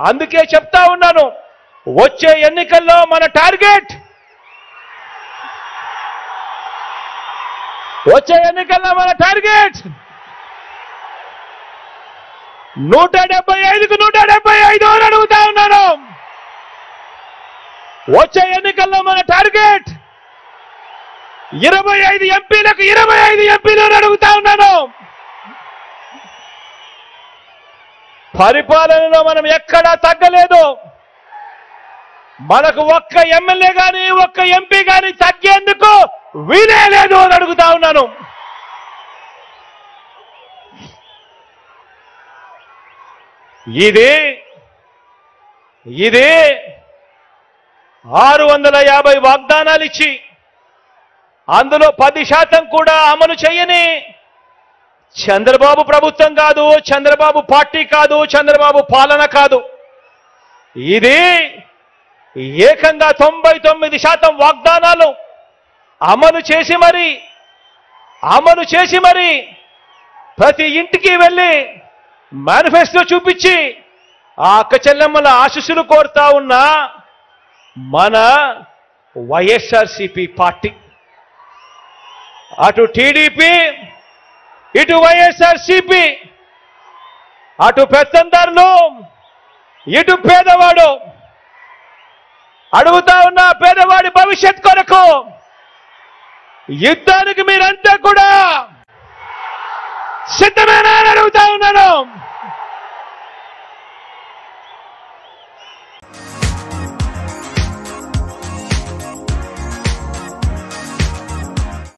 అందుకే చెప్తా ఉన్నాను, వచ్చే ఎన్నికల్లో మన టార్గెట్ 175కు 175 అని అడుగుతా ఉన్నాను. వచ్చే ఎన్నికల్లో మన టార్గెట్ 25 ఎంపీలకు 25 ఎంపీలు అని అడుగుతా ఉన్నాను. పరిపాలనలో మనం ఎక్కడా తగ్గలేదు. మనకు ఒక్క ఎమ్మెల్యే గాని ఒక్క ఎంపీ గాని తగ్గేందుకు వీలే లేదు అని అడుగుతా ఉన్నాను. ఇది 650 వాగ్దానాలు ఇచ్చి అందులో 10% కూడా అమలు చేయని చంద్రబాబు ప్రభుత్వం కాదు, చంద్రబాబు పార్టీ కాదు, చంద్రబాబు పాలన కాదు. ఇది ఏకంగా 99% వాగ్దానాలు అమలు చేసి మరి ప్రతి ఇంటికి వెళ్ళి మేనిఫెస్టో చూపించి ఆ అక్క చెల్లెమ్మల ఆశీస్సులు కోరుతా ఉన్న మన వైఎస్ఆర్సీపీ పార్టీ. అటు టీడీపీ, ఇటు వైఎస్ఆర్సీపీ, అటు పెత్తందారులు, ఇటు పేదవాడు. అడుగుతా ఉన్న పేదవాడి భవిష్యత్ కొరకు యుద్ధానికి మీరంతా కూడా సిద్ధమేనా అని అడుగుతా ఉన్నాను.